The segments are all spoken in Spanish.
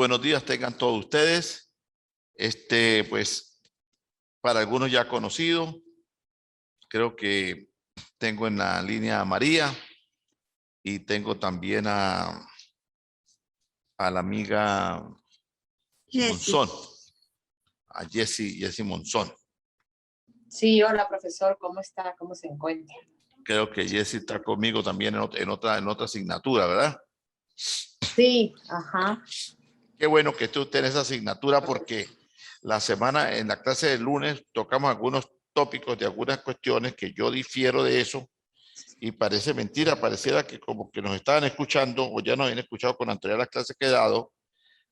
buenos días tengan todos ustedes. Pues, para algunos ya conocido, creo que tengo en la línea a María y tengo también a la amiga Monzón, a Jessie Monzón. Sí, hola profesor, ¿cómo está? ¿Cómo se encuentra? Creo que Jessie está conmigo también en otra asignatura, ¿verdad? Sí, ajá. Qué bueno que esté usted en esa asignatura porque la semana, en la clase del lunes, tocamos algunos tópicos de algunas cuestiones que yo difiero de eso y parece mentira, pareciera que como que nos estaban escuchando o ya nos habían escuchado con anterioridad a las clases que he dado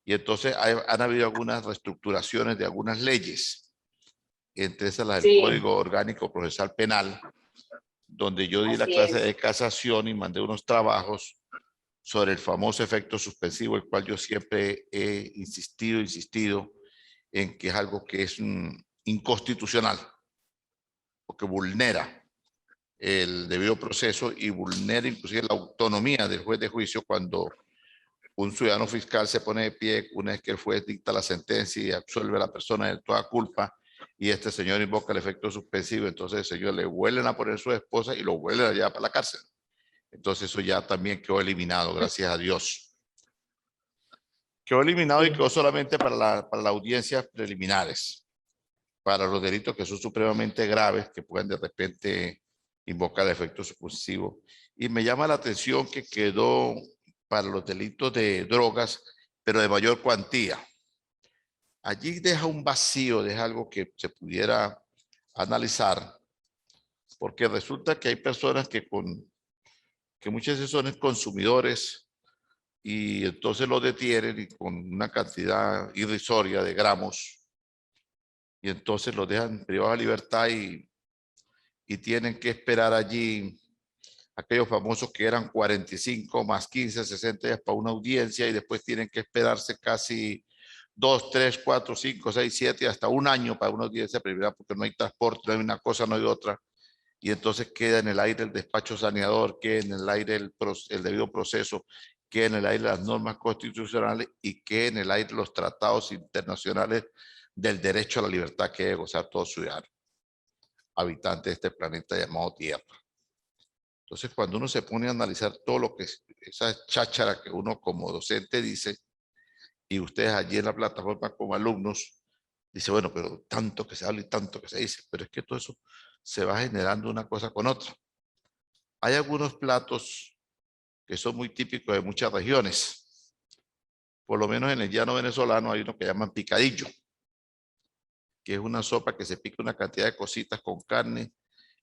y entonces han habido algunas reestructuraciones de algunas leyes, entre esas las del Sí. Código Orgánico Procesal Penal, donde yo di la Así clase es. de casación y mandé unos trabajos sobre el famoso efecto suspensivo, el cual yo siempre he insistido en que es algo que es inconstitucional, porque vulnera el debido proceso y vulnera inclusive la autonomía del juez de juicio cuando un ciudadano fiscal se pone de pie una vez que el juez dicta la sentencia y absuelve a la persona de toda culpa y este señor invoca el efecto suspensivo, entonces el señor le vuelven a poner su esposa y lo vuelven a llevar para la cárcel. Entonces eso ya también quedó eliminado, gracias a Dios. Quedó eliminado y quedó solamente para las audiencias preliminares, para los delitos que son supremamente graves, que pueden de repente invocar el efecto suspensivo. Y me llama la atención que quedó para los delitos de drogas, pero de mayor cuantía. Allí deja un vacío, deja algo que se pudiera analizar, porque resulta que hay personas que muchas veces son consumidores y entonces los detienen y con una cantidad irrisoria de gramos y entonces los dejan privados de libertad y tienen que esperar allí aquellos famosos que eran 45 más 15, 60 días para una audiencia y después tienen que esperarse casi 2, 3, 4, 5, 6, 7, hasta un año para una audiencia preliminar porque no hay transporte, no hay una cosa, no hay otra. Y entonces queda en el aire el despacho saneador, queda en el aire el debido proceso, queda en el aire las normas constitucionales y queda en el aire los tratados internacionales del derecho a la libertad que debe gozar todo ciudadano, habitante de este planeta llamado Tierra. Entonces, cuando uno se pone a analizar todo lo que es esa cháchara que uno como docente dice, y ustedes allí en la plataforma como alumnos, dice, bueno, pero tanto que se habla y tanto que se dice, pero es que todo eso se va generando una cosa con otra. Hay algunos platos que son muy típicos de muchas regiones. Por lo menos en el llano venezolano hay uno que llaman picadillo, que es una sopa que se pica una cantidad de cositas con carne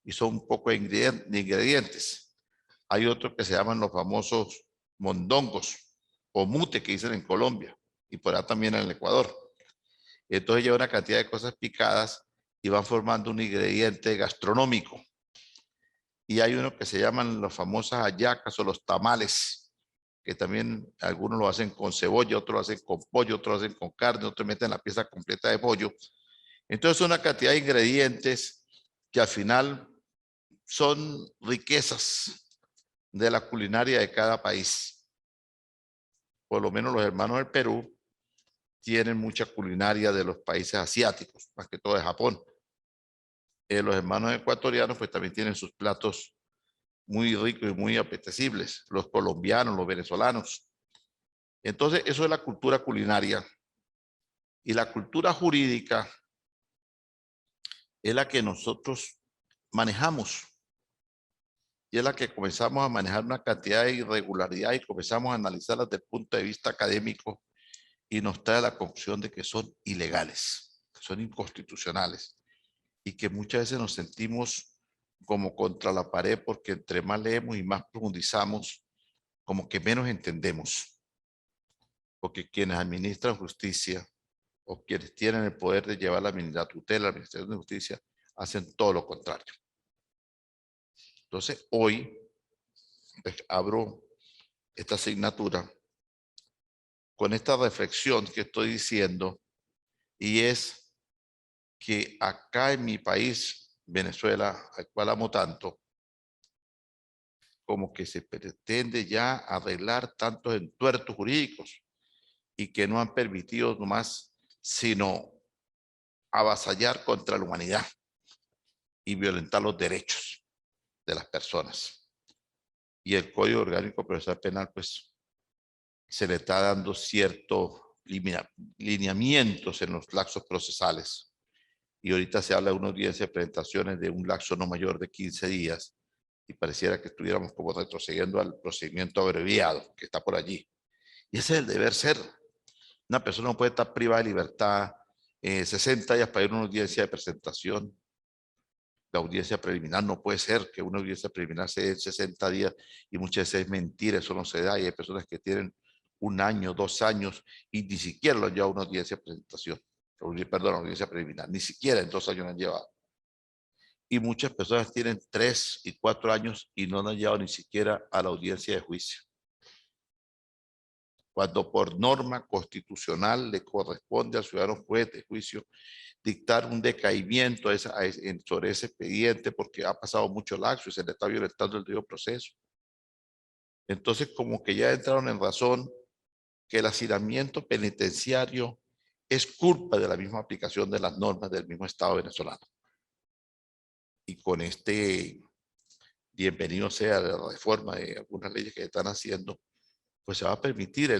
y son un poco de ingredientes. Hay otros que se llaman los famosos mondongos o mute que dicen en Colombia y por allá también en el Ecuador. Entonces lleva una cantidad de cosas picadas y van formando un ingrediente gastronómico. Y hay uno que se llaman las famosas hallacas o los tamales, que también algunos lo hacen con cebolla, otros lo hacen con pollo, otros lo hacen con carne, otros meten la pieza completa de pollo. Entonces una cantidad de ingredientes que al final son riquezas de la culinaria de cada país. Por lo menos los hermanos del Perú tienen mucha culinaria de los países asiáticos, más que todo de Japón. Los hermanos ecuatorianos pues también tienen sus platos muy ricos y muy apetecibles, los colombianos, los venezolanos. Entonces eso es la cultura culinaria. Y la cultura jurídica es la que nosotros manejamos. Y es la que comenzamos a manejar una cantidad de irregularidades y comenzamos a analizarlas desde el punto de vista académico y nos trae la conclusión de que son ilegales, que son inconstitucionales y que muchas veces nos sentimos como contra la pared porque entre más leemos y más profundizamos, como que menos entendemos. Porque quienes administran justicia o quienes tienen el poder de llevar la tutela, la administración de justicia, hacen todo lo contrario. Entonces, hoy pues, abro esta asignatura con esta reflexión que estoy diciendo y es que acá en mi país, Venezuela, al cual amo tanto, como que se pretende ya arreglar tantos entuertos jurídicos y que no han permitido nomás sino avasallar contra la humanidad y violentar los derechos de las personas. Y el Código Orgánico Procesal Penal, pues, se le está dando ciertos lineamientos en los lapsos procesales. Y ahorita se habla de una audiencia de presentaciones de un lapso no mayor de 15 días y pareciera que estuviéramos como retrocediendo al procedimiento abreviado que está por allí. Y ese es el deber ser. Una persona no puede estar privada de libertad 60 días para ir a una audiencia de presentación. La audiencia preliminar no puede ser que una audiencia preliminar se dé 60 días y muchas veces es mentira, eso no se da. Y hay personas que tienen 1 año, 2 años y ni siquiera lo han llevado a una audiencia de presentación. Perdón, audiencia preliminar, ni siquiera en 2 años lo han llevado. Y muchas personas tienen 3 y 4 años y no lo han llevado ni siquiera a la audiencia de juicio. Cuando por norma constitucional le corresponde al ciudadano juez de juicio dictar un decaimiento sobre ese expediente porque ha pasado mucho lapso y se le está violentando el debido proceso. Entonces, como que ya entraron en razón que el hacinamiento penitenciario es culpa de la misma aplicación de las normas del mismo Estado venezolano. Y con este bienvenido sea la reforma de algunas leyes que están haciendo, pues se va a permitir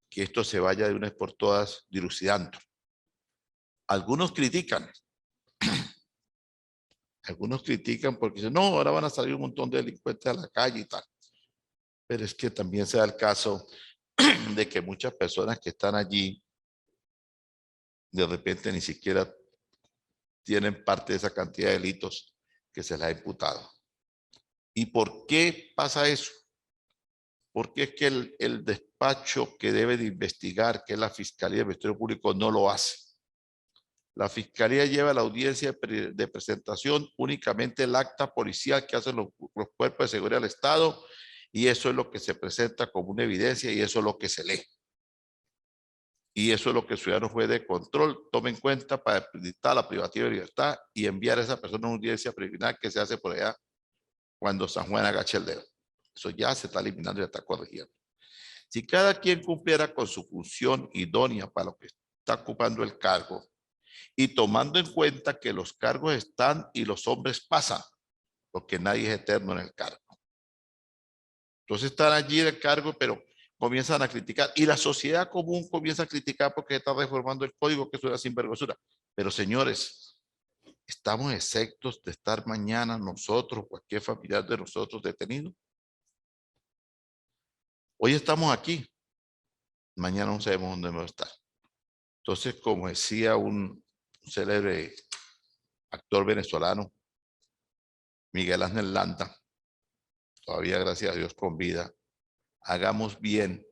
que esto se vaya de una vez por todas dilucidando. Algunos critican porque dicen, no, ahora van a salir un montón de delincuentes a la calle y tal. Pero es que también se da el caso de que muchas personas que están allí de repente ni siquiera tienen parte de esa cantidad de delitos que se les ha imputado. ¿Y por qué pasa eso? Porque es que el despacho que debe de investigar, que es la Fiscalía del Ministerio Público, no lo hace. La Fiscalía lleva a la audiencia de presentación únicamente el acta policial que hacen los cuerpos de seguridad del Estado y eso es lo que se presenta como una evidencia y eso es lo que se lee. Y eso es lo que el ciudadano juez de control toma en cuenta para dictar la privativa de libertad y enviar a esa persona a una audiencia preliminar que se hace por allá cuando San Juan agacha el dedo. Eso ya se está eliminando y ya está corrigiendo. Si cada quien cumpliera con su función idónea para lo que está ocupando el cargo y tomando en cuenta que los cargos están y los hombres pasan, porque nadie es eterno en el cargo. Entonces están allí en el cargo, pero comienzan a criticar. Y la sociedad común comienza a criticar porque está reformando el código, que es una sinvergüenzura. Pero señores, ¿estamos exentos de estar mañana nosotros, cualquier familiar de nosotros detenido? Hoy estamos aquí, mañana no sabemos dónde vamos a estar. Entonces, como decía un célebre actor venezolano, Miguel Ángel Landa, todavía gracias a Dios con vida, hagamos bien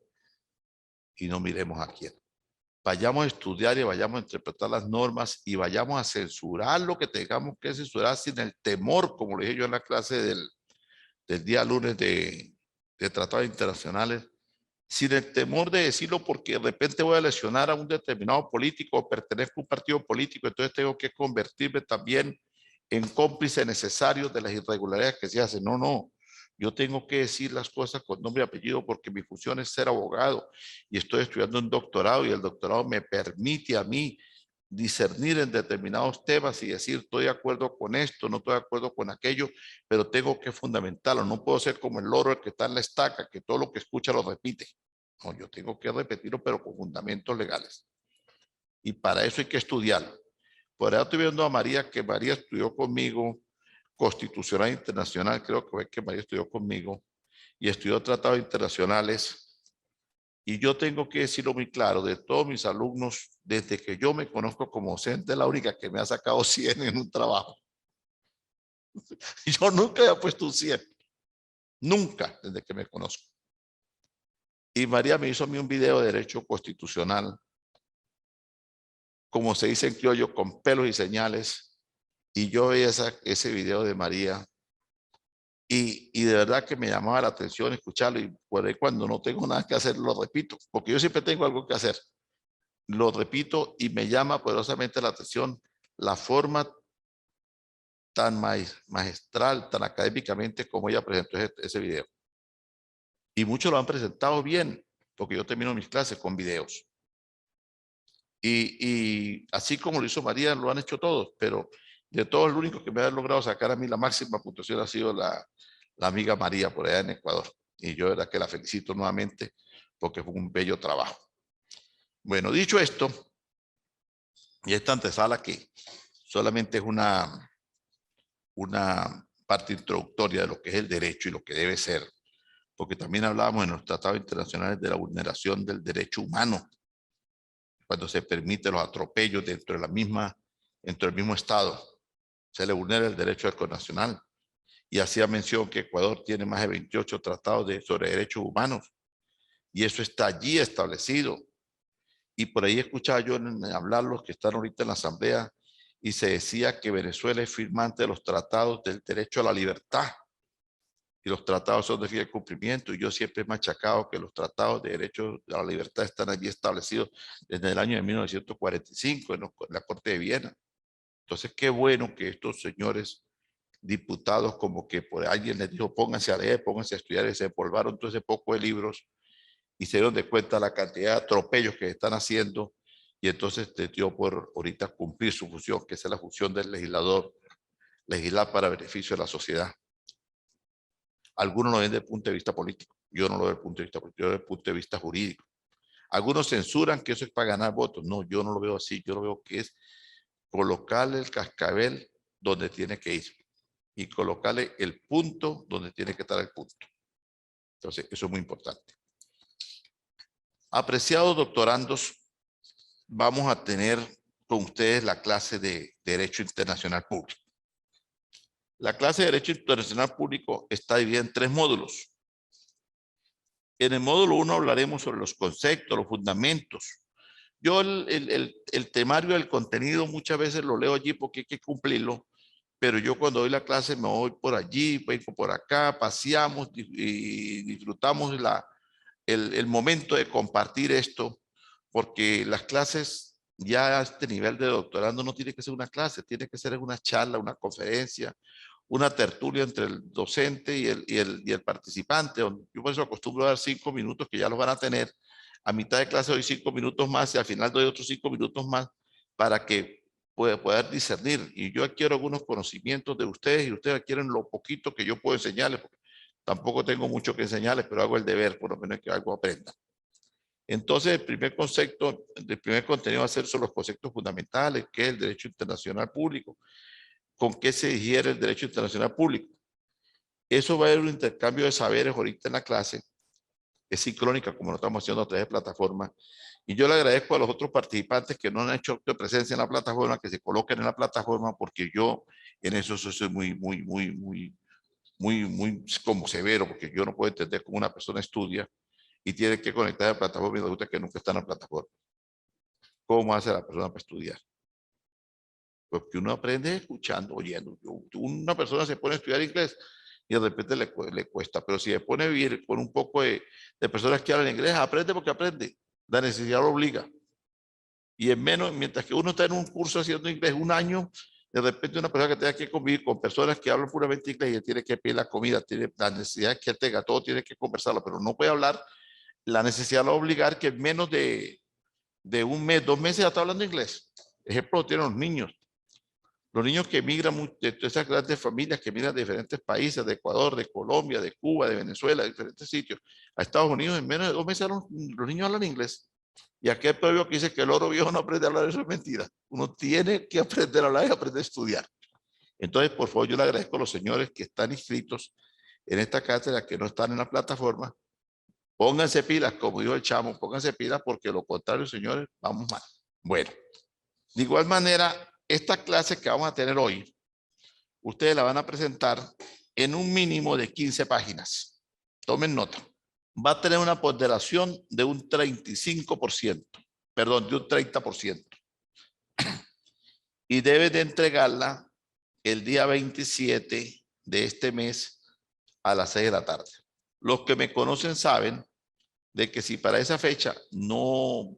y no miremos a quién. Vayamos a estudiar y vayamos a interpretar las normas y vayamos a censurar lo que tengamos que censurar sin el temor, como le dije yo en la clase del día lunes de tratados internacionales, sin el temor de decirlo porque de repente voy a lesionar a un determinado político o pertenezco a un partido político, entonces tengo que convertirme también en cómplice necesario de las irregularidades que se hacen. No, no. Yo tengo que decir las cosas con nombre y apellido porque mi función es ser abogado y estoy estudiando un doctorado y el doctorado me permite a mí discernir en determinados temas y decir estoy de acuerdo con esto, no estoy de acuerdo con aquello, pero tengo que fundamentarlo. No puedo ser como el loro el que está en la estaca, que todo lo que escucha lo repite. No, yo tengo que repetirlo, pero con fundamentos legales. Y para eso hay que estudiarlo. Por ahí estoy viendo a María, que María estudió conmigo Constitucional Internacional, creo que fue que María estudió conmigo, y estudió tratados internacionales. Y yo tengo que decirlo muy claro, de todos mis alumnos, desde que yo me conozco como docente, la única que me ha sacado 100 en un trabajo. Yo nunca había puesto un 100. Nunca, desde que me conozco. Y María me hizo a mí un video de derecho constitucional, como se dice en criollo, con pelos y señales. Y yo veía ese video de María y de verdad que me llamaba la atención escucharlo y por ahí cuando no tengo nada que hacer lo repito, porque yo siempre tengo algo que hacer. Lo repito y me llama poderosamente la atención la forma tan magistral, tan académicamente como ella presentó ese video. Y muchos lo han presentado bien. porque yo termino mis clases con videos. Y así como lo hizo María, lo han hecho todos, pero de todos, el único que me ha logrado sacar a mí la máxima puntuación ha sido la amiga María por allá en Ecuador. Y yo, de verdad, que la felicito nuevamente porque fue un bello trabajo. Bueno, dicho esto, y esta antesala que solamente es una parte introductoria de lo que es el derecho y lo que debe ser, porque también hablábamos en los tratados internacionales de la vulneración del derecho humano, cuando se permiten los atropellos dentro del mismo estado, se le vulnera el derecho internacional. Y hacía mención que Ecuador tiene más de 28 tratados sobre derechos humanos, y eso está allí establecido. Y por ahí escuchaba yo hablar los que están ahorita en la asamblea, y se decía que Venezuela es firmante de los tratados del derecho a la libertad, y los tratados son de fiel cumplimiento, y yo siempre he machacado que los tratados de derecho a la libertad están allí establecidos desde el año de 1945 en la Corte de Viena. Entonces, qué bueno que estos señores diputados, como que por alguien les dijo, pónganse a leer, pónganse a estudiar, y se empolvaron todo ese poco de libros, y se dieron de cuenta la cantidad de atropellos que están haciendo, y entonces te dio por ahorita cumplir su función, que es la función del legislador, legislar para beneficio de la sociedad. Algunos lo ven desde el punto de vista político, yo no lo veo desde el punto de vista político, yo lo veo desde el punto de vista jurídico. Algunos censuran que eso es para ganar votos, no, yo no lo veo así, yo lo veo que es colocarle el cascabel donde tiene que ir, y colocarle el punto donde tiene que estar el punto. Entonces, eso es muy importante. Apreciados doctorandos, vamos a tener con ustedes la clase de Derecho Internacional Público. La clase de Derecho Internacional Público está dividida en 3 módulos. En el módulo 1 hablaremos sobre los conceptos, los fundamentos. Yo el temario del contenido muchas veces lo leo allí porque hay que cumplirlo, pero yo cuando doy la clase me voy por allí, vengo por acá, paseamos y disfrutamos el momento de compartir esto, porque las clases ya a este nivel de doctorando no tiene que ser una clase, tiene que ser una charla, una conferencia, una tertulia entre el docente y el participante. Yo por eso acostumbro a dar 5 minutos, que ya los van a tener. A mitad de clase doy 5 minutos más y al final doy otros 5 minutos más para que poder discernir. Y yo adquiero algunos conocimientos de ustedes y ustedes adquieren lo poquito que yo puedo enseñarles, porque tampoco tengo mucho que enseñarles, pero hago el deber, por lo menos que algo aprendan. Entonces, el primer concepto, el primer contenido va a ser sobre los conceptos fundamentales, que es el derecho internacional público, con qué se digiere el derecho internacional público. Eso va a haber un intercambio de saberes ahorita en la clase, es sincrónica, como lo estamos haciendo a través de plataforma. Y yo le agradezco a los otros participantes que no han hecho acto de presencia en la plataforma, que se coloquen en la plataforma, porque yo en eso soy muy como severo, porque yo no puedo entender cómo una persona estudia y tiene que conectar a la plataforma y resulta que nunca está en la plataforma. ¿Cómo hace la persona para estudiar? Porque uno aprende escuchando, oyendo. Una persona se pone a estudiar inglés y de repente le cuesta, pero si se pone a vivir con un poco de personas que hablan inglés, aprende porque aprende. La necesidad lo obliga. Y en menos, mientras que uno está en un curso haciendo inglés 1 año, de repente una persona que tenga que convivir con personas que hablan puramente inglés y tiene que pedir la comida, tiene la necesidad que tenga, todo tiene que conversarlo, pero no puede hablar, la necesidad lo va a obligar que en menos de 1 mes, 2 meses ya está hablando inglés. Ejemplo lo tienen los niños. Los niños que emigran de esas grandes familias que emigran de diferentes países, de Ecuador, de Colombia, de Cuba, de Venezuela, de diferentes sitios, a Estados Unidos, en menos de 2 meses los niños hablan inglés. Y aquel proverbio que dice que el oro viejo no aprende a hablar, eso es mentira. Uno tiene que aprender a hablar y aprender a estudiar. Entonces, por favor, yo le agradezco a los señores que están inscritos en esta cátedra, que no están en la plataforma. Pónganse pilas, como dijo el chamo, pónganse pilas, porque lo contrario, señores, vamos mal. Bueno, de igual manera, esta clase que vamos a tener hoy, ustedes la van a presentar en un mínimo de 15 páginas. Tomen nota. Va a tener una ponderación de un 35%, perdón, de un 30%. Y debe de entregarla el día 27 de este mes a las 6 de la tarde. Los que me conocen saben de que si para esa fecha no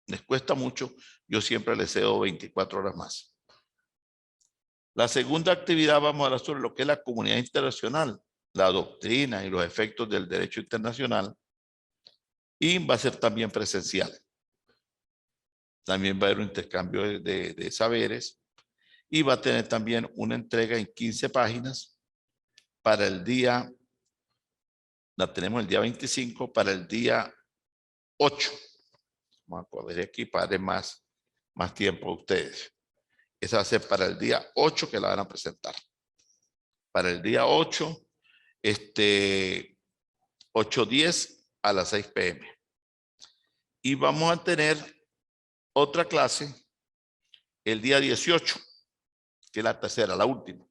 les cuesta mucho, yo siempre les cedo 24 horas más. La segunda actividad vamos a hablar sobre lo que es la comunidad internacional, la doctrina y los efectos del derecho internacional. y va a ser también presencial. También va a haber un intercambio de saberes y va a tener también una entrega en 15 páginas para el día, la tenemos el día 25, para el día 8. Vamos a poner aquí para darle más tiempo a ustedes. Esa va a ser para el día 8 que la van a presentar. Para el día 8, 8:10 a las 6 p.m. Y vamos a tener otra clase el día 18, que es la tercera, la última.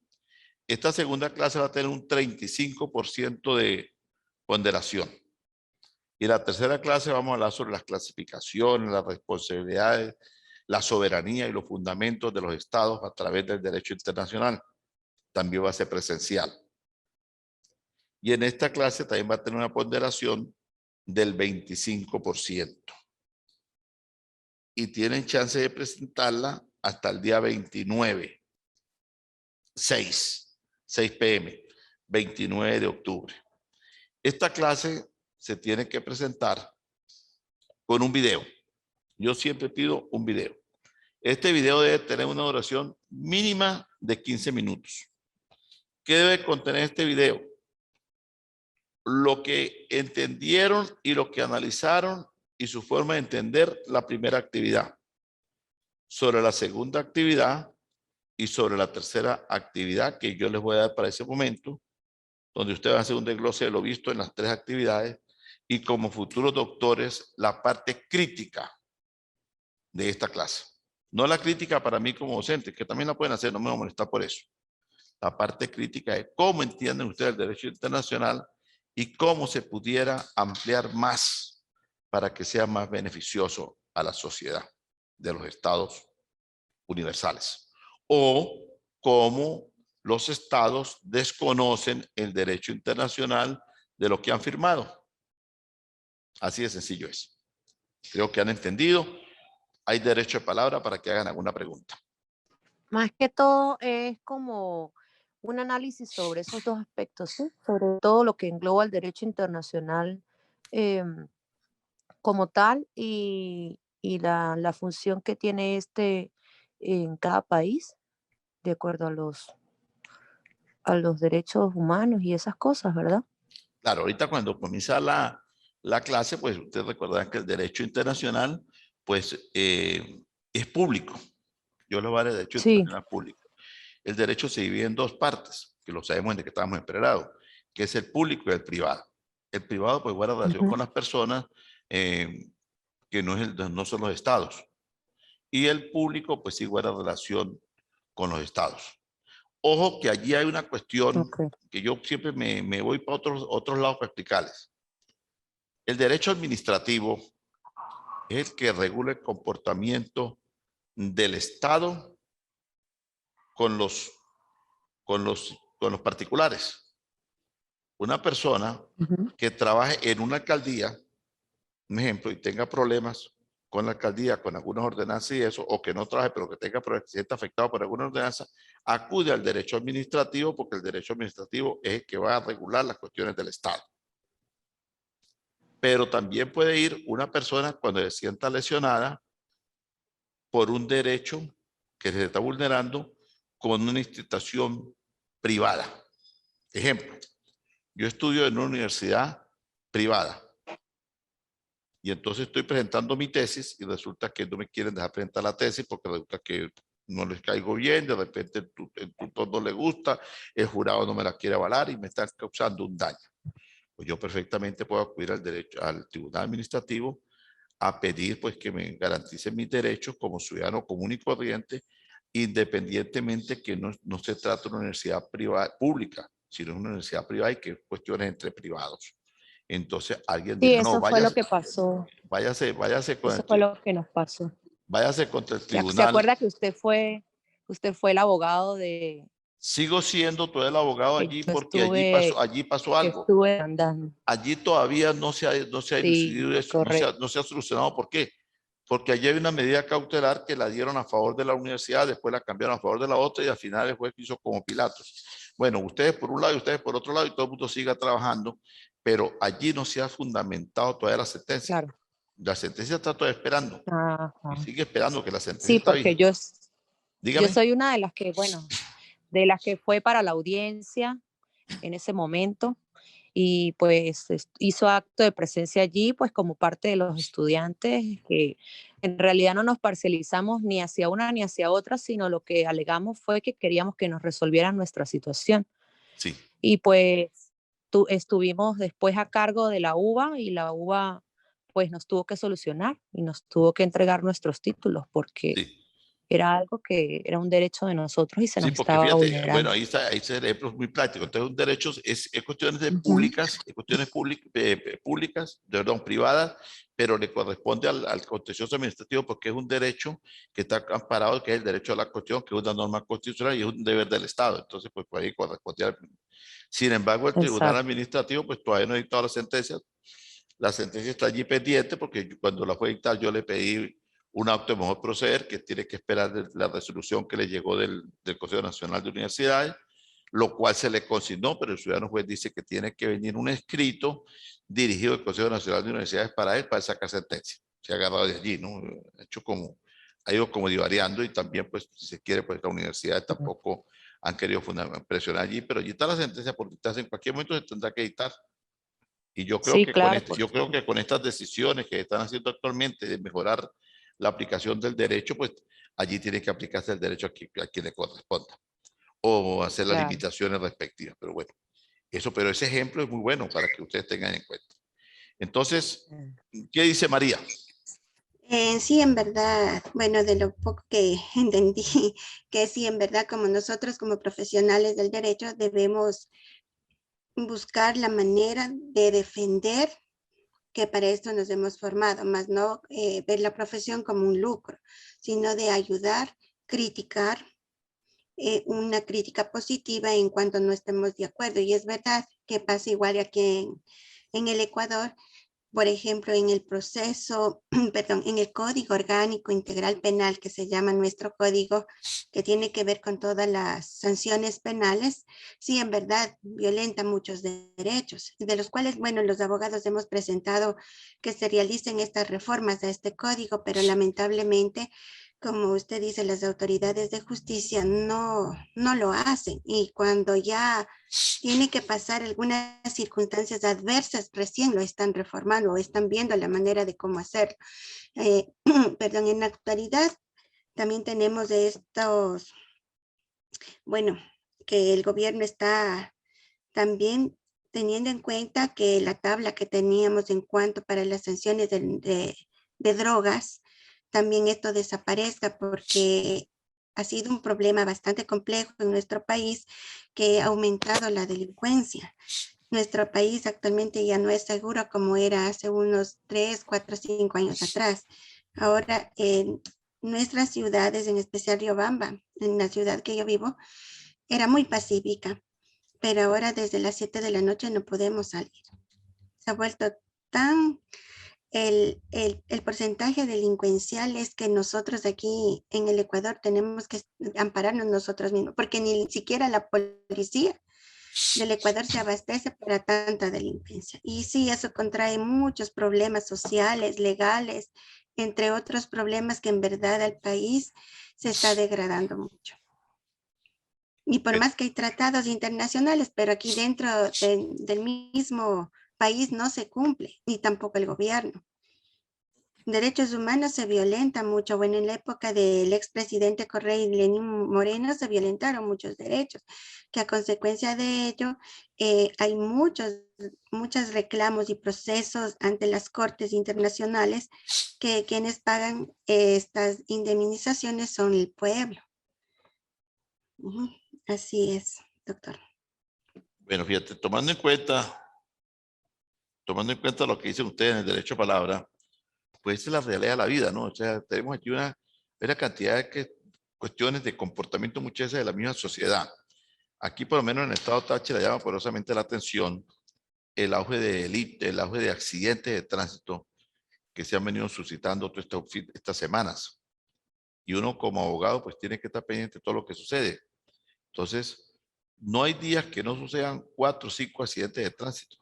Esta segunda clase va a tener un 35% de ponderación. Y la tercera clase vamos a hablar sobre las clasificaciones, las responsabilidades, la soberanía y los fundamentos de los estados a través del derecho internacional. También va a ser presencial. Y en esta clase también va a tener una ponderación del 25%. Y tienen chance de presentarla hasta el día 29, 6 p.m., 29 de octubre. Esta clase se tiene que presentar con un video. Yo siempre pido un video. Este video debe tener una duración mínima de 15 minutos. ¿Qué debe contener este video? Lo que entendieron y lo que analizaron y su forma de entender la primera actividad, sobre la segunda actividad y sobre la tercera actividad que yo les voy a dar para ese momento, donde ustedes van a hacer un desglose de lo visto en las 3 actividades y como futuros doctores la parte crítica de esta clase. No la crítica para mí como docente, que también la pueden hacer, no me voy a molestar por eso. La parte crítica es cómo entienden ustedes el derecho internacional y cómo se pudiera ampliar más para que sea más beneficioso a la sociedad de los estados universales. O cómo los estados desconocen el derecho internacional de lo que han firmado. Así de sencillo es. Creo que han entendido. Hay derecho de palabra para que hagan alguna pregunta. Más que todo es como un análisis sobre esos dos aspectos, ¿sí? Sobre todo lo que engloba el derecho internacional como tal y la función que tiene este en cada país, de acuerdo a los derechos humanos y esas cosas, ¿verdad? Claro, ahorita cuando comienza la clase, pues ustedes recordarán que el derecho internacional, pues es público. Yo lo voy a dar el derecho Sí. internacional público. El derecho se divide en 2 partes, que lo sabemos desde que estábamos en pregrado, que es el público y el privado. El privado pues guarda relación con las personas que no son los estados. Y el público pues sí guarda relación con los estados. Ojo que allí hay una cuestión que yo siempre me voy para otros lados para explicarles. El derecho administrativo es el que regula el comportamiento del Estado con los particulares. Una persona que trabaje en una alcaldía, un ejemplo, y tenga problemas con la alcaldía, con algunas ordenanzas y eso, o que no trabaje, pero que tenga problemas, que se sienta afectado por alguna ordenanza, acude al derecho administrativo, porque el derecho administrativo es el que va a regular las cuestiones del Estado. Pero también puede ir una persona cuando se sienta lesionada por un derecho que se está vulnerando con una institución privada. Ejemplo, yo estudio en una universidad privada y entonces estoy presentando mi tesis y resulta que no me quieren dejar presentar la tesis porque resulta que no les caigo bien, de repente el tutor no le gusta, el jurado no me la quiere avalar y me están causando un daño. Pues yo perfectamente puedo acudir al tribunal administrativo a pedir pues que me garanticen mis derechos como ciudadano común y corriente, independientemente que no se trate de una universidad privada, pública, sino una universidad privada y que cuestiones entre privados. Entonces alguien Sí, dirá, no, eso fue lo que pasó. váyase con Eso fue lo que nos pasó. váyase contra el ¿Se tribunal. acuerda que usted fue el abogado de... Sigo siendo todo el abogado que allí yo porque estuve, allí pasó algo. estuve andando? Allí todavía no se ha Sí, decidido eso, correcto. no se ha solucionado. ¿Por qué? Porque allí hay una medida cautelar que la dieron a favor de la universidad, después la cambiaron a favor de la otra y al final el juez hizo como Pilatos. Bueno, ustedes por un lado y ustedes por otro lado y todo el mundo siga trabajando pero allí no se ha fundamentado todavía la sentencia. Claro. La sentencia está todavía esperando Ajá. y sigue esperando que la sentencia Sí, está porque vigente. yo Dígame. soy una de las que, bueno, de las que fue para la audiencia en ese momento y pues hizo acto de presencia allí, pues como parte de los estudiantes que en realidad no nos parcializamos ni hacia una ni hacia otra, sino lo que alegamos fue que queríamos que nos resolvieran nuestra situación. Sí. Y pues estuvimos después a cargo de la UBA y la UBA pues nos tuvo que solucionar y nos tuvo que entregar nuestros títulos porque Sí. era algo que era un derecho de nosotros y se Sí, nos porque estaba fíjate, bueno, vulnerando. ahí está el ejemplo es muy práctico. Entonces, un derecho es cuestiones de Ujú. públicas, perdón, privadas, pero le corresponde al contencioso administrativo porque es un derecho que está amparado, que es el derecho a la cuestión, que es una norma constitucional y es un deber del Estado. Entonces, pues por ahí corresponde al... Sin embargo, el Tribunal Exacto. Administrativo, pues todavía no ha dictado la sentencia. La sentencia está allí pendiente porque cuando la fue a dictar yo le pedí un acto de mejor proceder que tiene que esperar la resolución que le llegó del Consejo Nacional de Universidades, lo cual se le consignó, pero el ciudadano juez dice que tiene que venir un escrito dirigido del Consejo Nacional de Universidades para él, para sacar sentencia. Se ha agarrado de allí, ¿no? Ha ido como divariando y también, pues, si se quiere, pues, las universidades tampoco han querido presionar allí, pero allí está la sentencia por dictarse. En cualquier momento se tendrá que dictar. Y yo creo Sí, que con claro, yo porque creo que con estas decisiones que están haciendo actualmente de mejorar la aplicación del derecho, pues allí tiene que aplicarse el derecho a quien le corresponda o hacer las claro. limitaciones respectivas. Pero bueno, pero ese ejemplo es muy bueno para que ustedes tengan en cuenta. Entonces, ¿qué dice María? Sí, en verdad, bueno, de lo poco que entendí, que sí, en verdad, como nosotros como profesionales del derecho debemos buscar la manera de defender, que para esto nos hemos formado, más no ver la profesión como un lucro, sino de ayudar, criticar, una crítica positiva en cuanto no estemos de acuerdo. Y es verdad que pasa igual aquí en el Ecuador. Por ejemplo, en el proceso, perdón, en el Código Orgánico Integral Penal, que se llama nuestro código, que tiene que ver con todas las sanciones penales, sí, en verdad, violenta muchos derechos, de los cuales, bueno, los abogados hemos presentado que se realicen estas reformas a este código, pero lamentablemente, como usted dice, las autoridades de justicia no lo hacen. Y cuando ya tiene que pasar algunas circunstancias adversas, recién lo están reformando o están viendo la manera de cómo hacerlo. Perdón, en la actualidad también tenemos de estos, bueno, que el gobierno está también teniendo en cuenta que la tabla que teníamos en cuanto para las sanciones de drogas, también esto desaparezca porque ha sido un problema bastante complejo en nuestro país que ha aumentado la delincuencia. Nuestro país actualmente ya no es seguro como era hace unos 3, 4, 5 años atrás. Ahora, en nuestras ciudades, en especial Riobamba, en la ciudad que yo vivo, era muy pacífica, pero ahora desde las 7 de la noche no podemos salir. Se ha vuelto tan... El porcentaje delincuencial es que nosotros aquí en el Ecuador tenemos que ampararnos nosotros mismos, porque ni siquiera la policía del Ecuador se abastece para tanta delincuencia. Y sí, eso contrae muchos problemas sociales, legales, entre otros problemas que en verdad el país se está degradando mucho. Y por más que hay tratados internacionales, pero aquí dentro del mismo país no se cumple, ni tampoco el gobierno. Derechos humanos se violentan mucho. Bueno, en la época del expresidente Correa y Lenín Moreno se violentaron muchos derechos, que a consecuencia de ello hay muchos reclamos y procesos ante las cortes internacionales que quienes pagan estas indemnizaciones son el pueblo. Así es, doctor. Bueno, fíjate, tomando en cuenta lo que dicen ustedes en el derecho a palabra, pues esa es la realidad de la vida, ¿no? O sea, tenemos aquí una cantidad de cuestiones de comportamiento muchas veces de la misma sociedad. Aquí, por lo menos en el estado Táchira, llama poderosamente la atención el auge el auge de accidentes de tránsito que se han venido suscitando todas estas semanas. Y uno como abogado, pues tiene que estar pendiente de todo lo que sucede. Entonces, no hay días que no sucedan 4 o 5 accidentes de tránsito.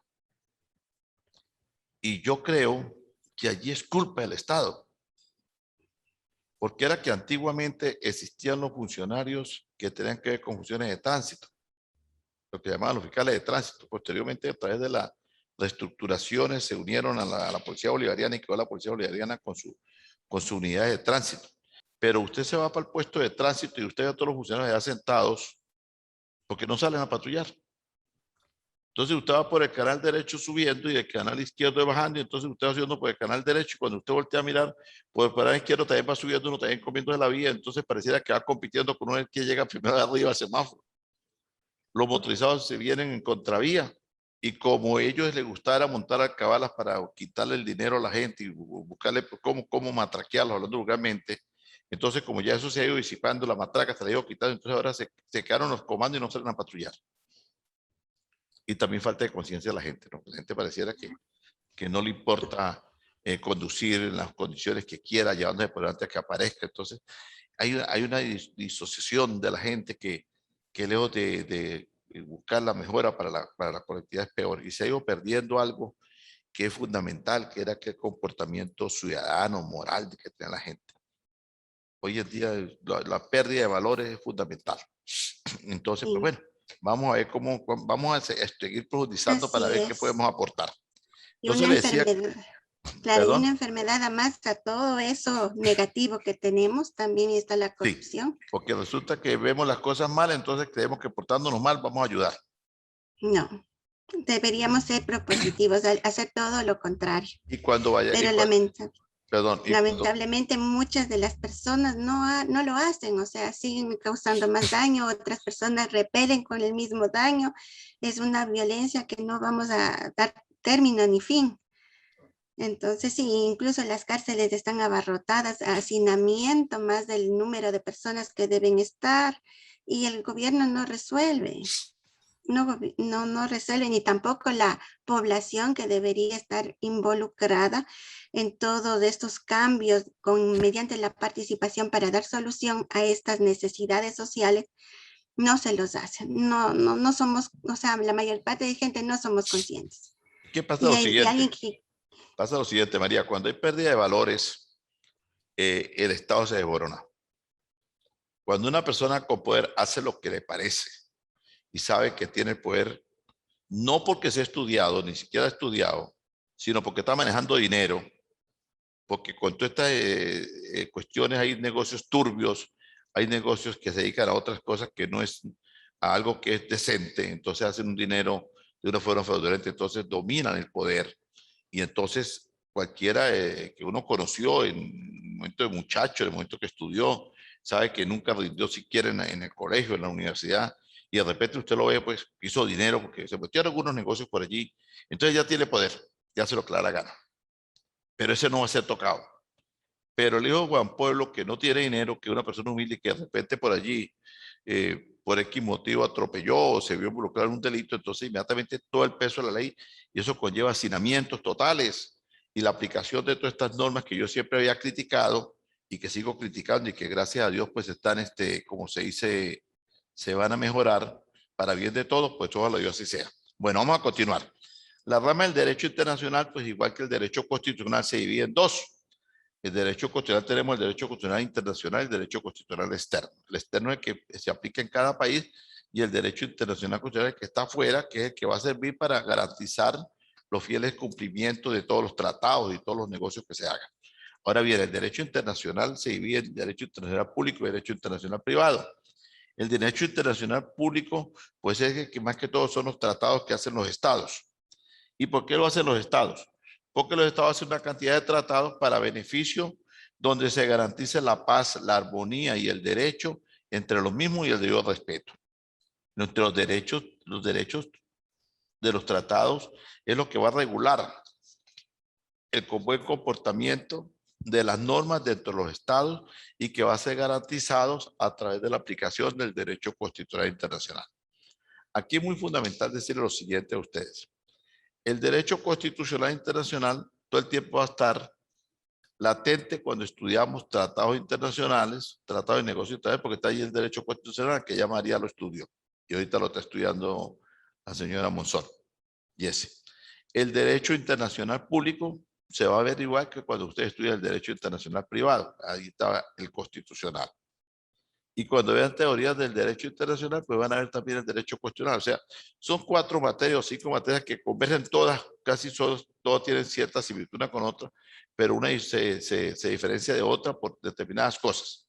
Y yo creo que allí es culpa del Estado. Porque era que antiguamente existían los funcionarios que tenían que ver con funciones de tránsito, lo que llamaban los fiscales de tránsito. Posteriormente, a través de las reestructuraciones, se unieron a la Policía Bolivariana y quedó la Policía Bolivariana con su unidad de tránsito. Pero usted se va para el puesto de tránsito y usted ve a todos los funcionarios allá sentados porque no salen a patrullar. Entonces usted va por el canal derecho subiendo y el canal izquierdo bajando, y entonces usted va subiendo por el canal derecho, y cuando usted voltea a mirar por el canal izquierdo también va subiendo, uno también comiendo de la vía, entonces pareciera que va compitiendo con uno que llega primero de arriba al semáforo. Los motorizados se vienen en contravía, y como a ellos les gustara montar alcabalas para quitarle el dinero a la gente y buscarle cómo matraquearlos, hablando vulgarmente, entonces como ya eso se ha ido disipando, la matraca se la ha ido quitando, entonces ahora se quedaron los comandos y no salen a patrullar. Y también falta de conciencia de la gente, ¿no? La gente pareciera que no le importa conducir en las condiciones que quiera, llevándose por delante a que aparezca. Entonces, hay una disociación de la gente que lejos de buscar la mejora para la colectividad es peor. Y se ha ido perdiendo algo que es fundamental, que era que el comportamiento ciudadano, moral que tenía la gente. Hoy en día la pérdida de valores es fundamental. Entonces, pues bueno, vamos a ver vamos a seguir profundizando para ver qué podemos aportar. Y Entonces una le decía, enfermedad, claro, y perdón, una enfermedad además a todo eso negativo que tenemos, también está la sí, corrupción. porque resulta que vemos las cosas mal, entonces creemos que portándonos mal vamos a ayudar. No, deberíamos ser propositivos, hacer todo lo contrario. Y cuando vaya, Pero perdón, lamentablemente muchas de las personas no lo hacen, o sea, siguen causando más daño, otras personas repelen con el mismo daño. Es una violencia que no vamos a dar término ni fin. Entonces, sí, incluso las cárceles están abarrotadas, hacinamiento más del número de personas que deben estar, y el gobierno no resuelve. No resuelve, ni tampoco la población que debería estar involucrada en todos estos cambios mediante la participación para dar solución a estas necesidades sociales, no se los hacen. No somos, o sea, la mayor parte de gente no somos conscientes. ¿qué pasa? Y Lo hay alguien siguiente, que... pasa lo siguiente, María, cuando hay pérdida de valores, el Estado se desborona. Cuando una persona con poder hace lo que le parece y sabe que tiene el poder, no porque se ha estudiado, ni siquiera ha estudiado, sino porque está manejando dinero, porque con todas estas cuestiones hay negocios turbios, hay negocios que se dedican a otras cosas que no es a algo que es decente, entonces hacen un dinero de una forma fraudulenta, entonces dominan el poder, y entonces cualquiera que uno conoció en el momento de muchacho, en el momento que estudió, sabe que nunca rindió siquiera en el colegio, en la universidad, y de repente usted lo ve, pues hizo dinero porque se metió en algunos negocios por allí, entonces ya tiene poder, ya se lo clara la gana. Pero ese no va a ser tocado. Pero el hijo de Juan Pueblo, que no tiene dinero, que es una persona humilde, que de repente por allí, por X motivo, atropelló o se vio involucrado en un delito, entonces inmediatamente todo el peso de la ley, y eso conlleva hacinamientos totales, y la aplicación de todas estas normas que yo siempre había criticado, y que sigo criticando, y que gracias a Dios pues están, como se dice, se van a mejorar para bien de todos, pues ojalá Dios así sea. Bueno, vamos a continuar. La rama del derecho internacional, pues igual que el derecho constitucional, se divide en dos. El derecho constitucional tenemos el derecho constitucional internacional y el derecho constitucional externo. El externo es el que se aplica en cada país, y el derecho internacional constitucional que está afuera, que es el que va a servir para garantizar los fieles cumplimientos de todos los tratados y todos los negocios que se hagan. Ahora bien, el derecho internacional se divide en derecho internacional público y derecho internacional privado. El derecho internacional público, pues es el que más que todo son los tratados que hacen los estados. ¿Y por qué lo hacen los estados? Porque los estados hacen una cantidad de tratados para beneficio donde se garantice la paz, la armonía y el derecho entre los mismos y el debido respeto. Entre los derechos de los tratados es lo que va a regular el buen comportamiento de las normas dentro de los estados, y que va a ser garantizados a través de la aplicación del derecho constitucional internacional. Aquí es muy fundamental decirle lo siguiente a ustedes. El derecho constitucional internacional todo el tiempo va a estar latente cuando estudiamos tratados internacionales, tratados de negocio internacional, porque está ahí el derecho constitucional, que ya María lo estudió y ahorita lo está estudiando la señora Monzón y ese. El derecho internacional público se va a ver igual que cuando usted estudia el derecho internacional privado. Ahí está el constitucional. Y cuando vean teorías del derecho internacional, pues van a ver también el derecho constitucional. O sea, son 4 materias o 5 materias que convergen todas, casi todas tienen cierta similitud una con otra, pero una se diferencia de otra por determinadas cosas,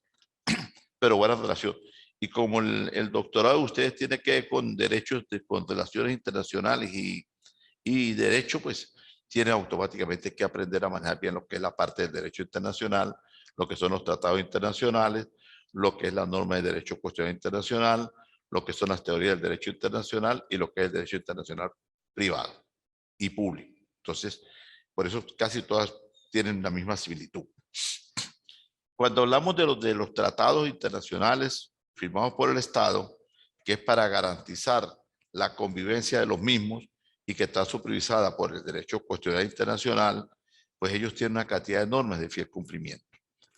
pero buena relación. Y como el doctorado de ustedes tiene que ver con derechos, con relaciones internacionales y derecho, pues tienen automáticamente que aprender a manejar bien lo que es la parte del derecho internacional, lo que son los tratados internacionales, lo que es la norma de derecho constitucional internacional, lo que son las teorías del derecho internacional y lo que es el derecho internacional privado y público. Entonces, por eso casi todas tienen la misma similitud. Cuando hablamos de los tratados internacionales firmados por el Estado, que es para garantizar la convivencia de los mismos y que está supervisada por el derecho constitucional internacional, pues ellos tienen una cantidad de normas de fiel cumplimiento.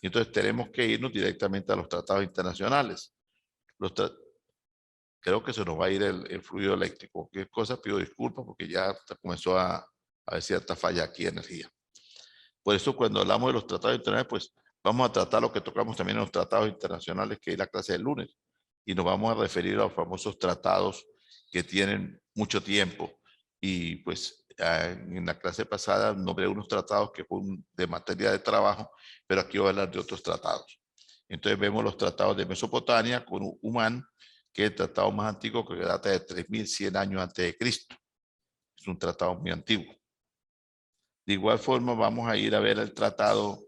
Y entonces tenemos que irnos directamente a los tratados internacionales. Creo que se nos va a ir el fluido eléctrico. Cualquier cosa pido disculpas porque ya comenzó a haber cierta falla aquí de energía. Por eso cuando hablamos de los tratados internacionales, pues vamos a tratar lo que tocamos también en los tratados internacionales, que es la clase del lunes. Y nos vamos a referir a los famosos tratados que tienen mucho tiempo. Y pues en la clase pasada nombré unos tratados que fue de materia de trabajo, pero aquí voy a hablar de otros tratados. Entonces vemos los tratados de Mesopotamia con Humán, que es el tratado más antiguo que data de 3100 años antes de Cristo. Es un tratado muy antiguo. De igual forma vamos a ir a ver el tratado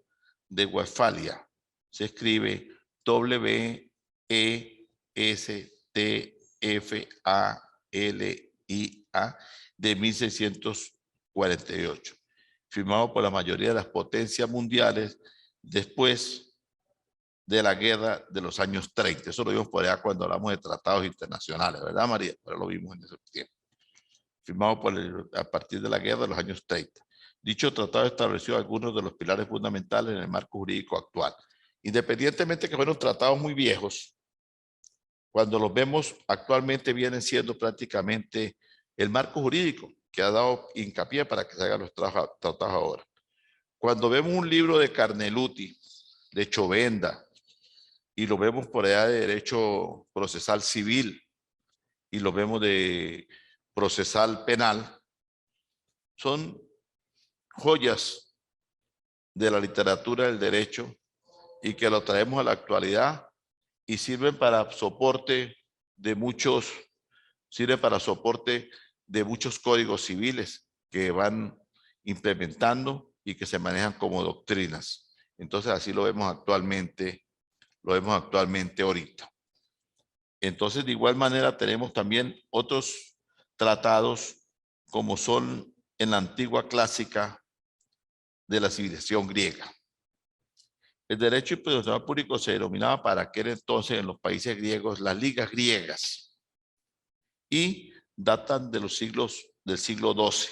de Westfalia. Se escribe W-E-S-T-F-A-L-I-A de 1648, firmado por la mayoría de las potencias mundiales después de la guerra de los años 30. Eso lo vimos por allá cuando hablamos de tratados internacionales, ¿verdad, María? Pero lo vimos en ese tiempo. Firmado a partir de la guerra de los años 30. Dicho tratado estableció algunos de los pilares fundamentales en el marco jurídico actual. Independientemente que fueron tratados muy viejos, cuando los vemos actualmente vienen siendo prácticamente el marco jurídico que ha dado hincapié para que se hagan los tratados ahora. Cuando vemos un libro de Carneluti, de Chovenda, y lo vemos por allá de derecho procesal civil, y lo vemos de procesal penal, son joyas de la literatura del derecho y que lo traemos a la actualidad y sirven para soporte de muchos códigos civiles que van implementando y que se manejan como doctrinas. Entonces así lo vemos actualmente ahorita. Entonces de igual manera tenemos también otros tratados como son en la antigua clásica de la civilización griega. El derecho internacional público se denominaba para aquel entonces en los países griegos las ligas griegas y datan de los del siglo XII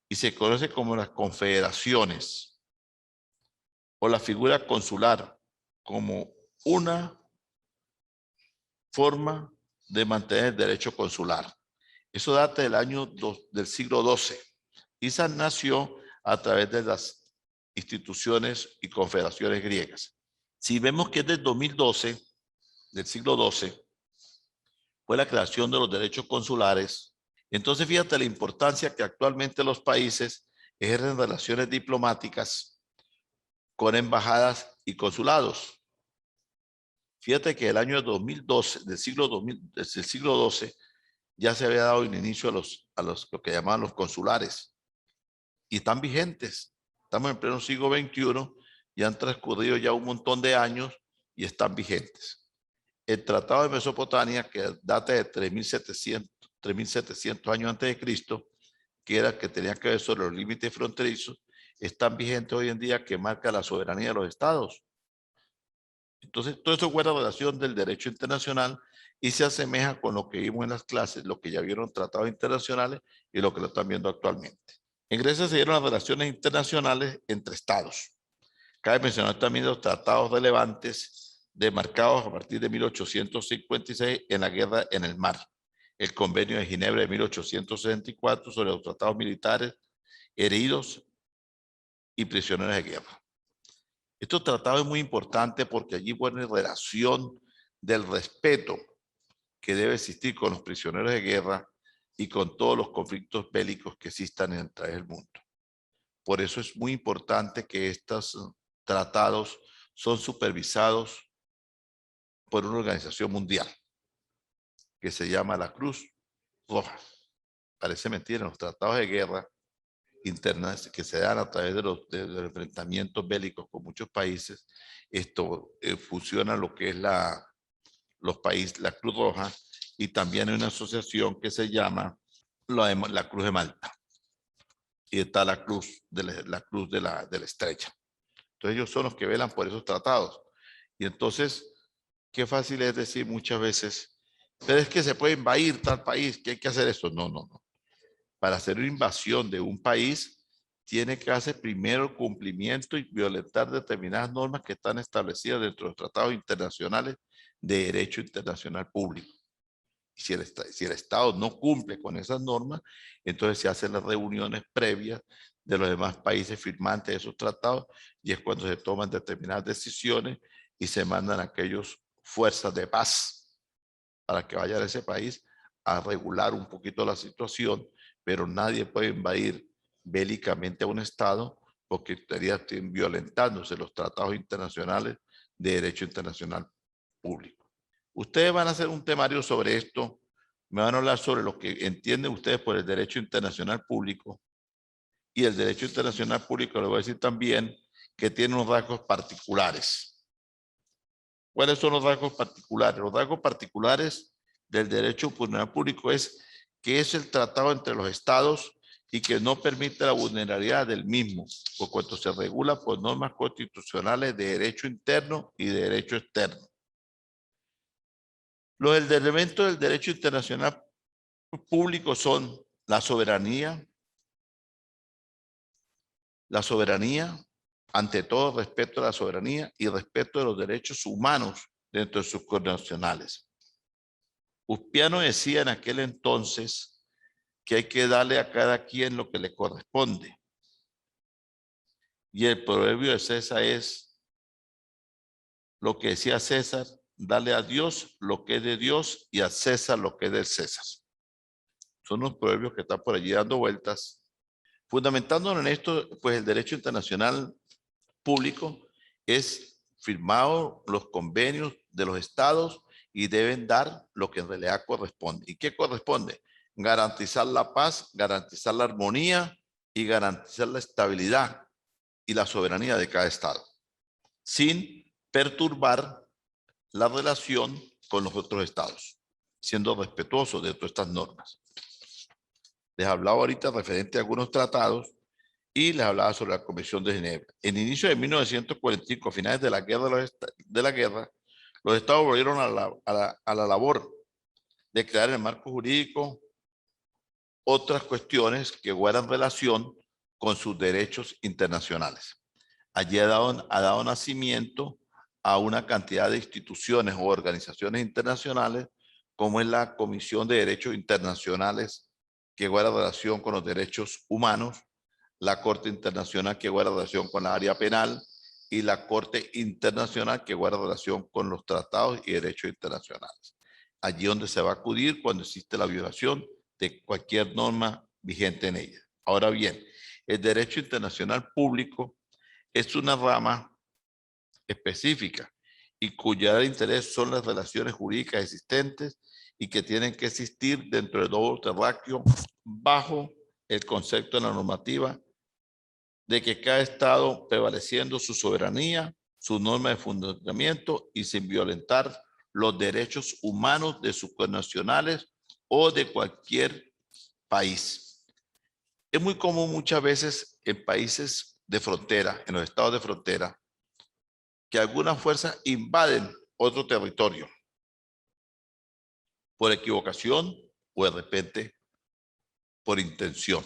y se conoce como las confederaciones o la figura consular como una forma de mantener el derecho consular. Eso data del siglo XII. ISA nació a través de las instituciones y confederaciones griegas. Si vemos que es del 2012, del siglo XII, fue la creación de los derechos consulares. Entonces fíjate la importancia que actualmente los países ejercen relaciones diplomáticas con embajadas y consulados. Fíjate que el año 2012, del siglo XII, ya se había dado inicio a lo que llamaban los consulares y están vigentes. Estamos en pleno siglo XXI y han transcurrido ya un montón de años y están vigentes. El Tratado de Mesopotamia, que data de 3700 años antes de Cristo, que era que tenía que ver sobre los límites fronterizos, están vigentes hoy en día, que marca la soberanía de los estados. Entonces, todo eso guarda relación del derecho internacional y se asemeja con lo que vimos en las clases, lo que ya vieron tratados internacionales y lo que lo están viendo actualmente. En Grecia se dieron las relaciones internacionales entre estados. Cabe mencionar también los tratados relevantes demarcados a partir de 1856 en la guerra en el mar. el Convenio de Ginebra de 1864 sobre los tratados militares, heridos y prisioneros de guerra. Este tratado es muy importante porque allí pone relación del respeto que debe existir con los prisioneros de guerra y con todos los conflictos bélicos que existan en el través del mundo. Por eso es muy importante que estos tratados son supervisados por una organización mundial que se llama la Cruz Roja. Parece mentira, en los tratados de guerra internas que se dan a través de los enfrentamientos bélicos con muchos países, esto funciona lo que es la Cruz Roja, y también hay una asociación que se llama la Cruz de Malta. Y está la Cruz de la Estrella. Entonces ellos son los que velan por esos tratados. Y entonces, qué fácil es decir muchas veces, pero es que se puede invadir tal país, que hay que hacer eso. No, no, no. Para hacer una invasión de un país, tiene que hacer primero el cumplimiento y violentar determinadas normas que están establecidas dentro de los tratados internacionales de derecho internacional público. Y si el Estado no cumple con esas normas, entonces se hacen las reuniones previas de los demás países firmantes de esos tratados, y es cuando se toman determinadas decisiones y se mandan aquellas fuerzas de paz para que vayan a ese país a regular un poquito la situación, pero nadie puede invadir bélicamente a un Estado porque estaría violentándose los tratados internacionales de derecho internacional público. Ustedes van a hacer un temario sobre esto, me van a hablar sobre lo que entienden ustedes por el derecho internacional público, y el derecho internacional público les voy a decir también que tiene unos rasgos particulares. ¿Cuáles son los rasgos particulares? Los rasgos particulares del derecho internacional público es que es el tratado entre los estados y que no permite la vulnerabilidad del mismo, por cuanto se regula por normas constitucionales de derecho interno y de derecho externo. Los elementos del derecho internacional público son la soberanía, ante todo respeto a la soberanía y respeto de los derechos humanos dentro de sus connacionales. Uspiano decía en aquel entonces que hay que darle a cada quien lo que le corresponde. Y el proverbio de César es lo que decía César: dale a Dios lo que es de Dios y a César lo que es del César. Son los proverbios que están por allí dando vueltas. Fundamentándonos en esto, pues el derecho internacional público es firmado los convenios de los estados y deben dar lo que en realidad corresponde. ¿Y qué corresponde? Garantizar la paz, garantizar la armonía y garantizar la estabilidad y la soberanía de cada estado, sin perturbar la relación con los otros estados, siendo respetuosos de todas estas normas. Les hablaba ahorita referente a algunos tratados y les hablaba sobre la Convención de Ginebra. En inicio de 1945, a finales de la guerra, los estados volvieron a la labor de crear en el marco jurídico otras cuestiones que guardan relación con sus derechos internacionales. Allí ha dado nacimiento a una cantidad de instituciones o organizaciones internacionales, como es la Comisión de Derechos Internacionales, que guarda relación con los derechos humanos, la Corte Internacional, que guarda relación con la área penal, y la Corte Internacional, que guarda relación con los tratados y derechos internacionales. Allí donde se va a acudir cuando existe la violación de cualquier norma vigente en ella. Ahora bien, el derecho internacional público es una rama específica y cuyo interés son las relaciones jurídicas existentes y que tienen que existir dentro del globo terráqueo bajo el concepto de la normativa de que cada estado, prevaleciendo su soberanía, su norma de funcionamiento y sin violentar los derechos humanos de sus connacionales o de cualquier país. Es muy común muchas veces en países de frontera, en los estados de frontera, que algunas fuerzas invaden otro territorio por equivocación o de repente por intención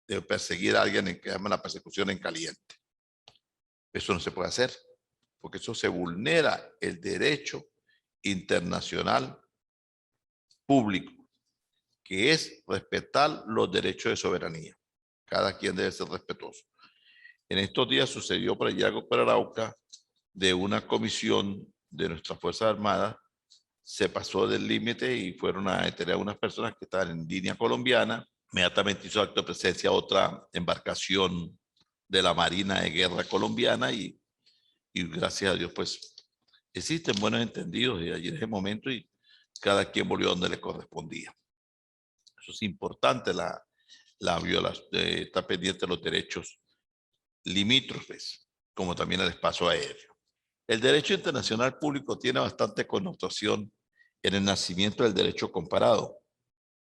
de perseguir a alguien en que llaman la persecución en caliente. Eso no se puede hacer, porque eso se vulnera el derecho internacional público. que es respetar los derechos de soberanía. Cada quien debe ser respetuoso. En estos días sucedió por allá por Arauca de una comisión de nuestras Fuerzas Armadas, se pasó del límite y fueron a detener a unas personas que estaban en línea colombiana. Inmediatamente hizo acto de presencia otra embarcación de la Marina de Guerra colombiana y gracias a Dios pues existen buenos entendidos de allí en ese momento y cada quien volvió donde le correspondía. Eso es importante, la violación, está pendiente de los derechos limítrofes, como también el espacio aéreo. El derecho internacional público tiene bastante connotación en el nacimiento del derecho comparado,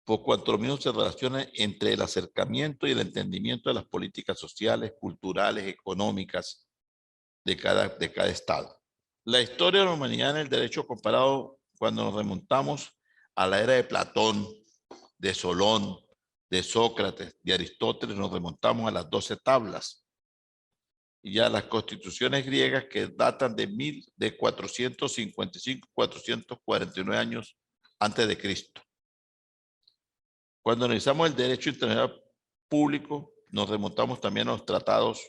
por cuanto lo mismo se relaciona entre el acercamiento y el entendimiento de las políticas sociales, culturales, económicas de cada estado. La historia de la humanidad en el derecho comparado, cuando nos remontamos a la era de Platón, de Solón, de Sócrates, de Aristóteles, nos remontamos a las 12 tablas. Y ya las constituciones griegas que datan de 455, 449 años antes de Cristo. Cuando analizamos el derecho internacional público, nos remontamos también a los tratados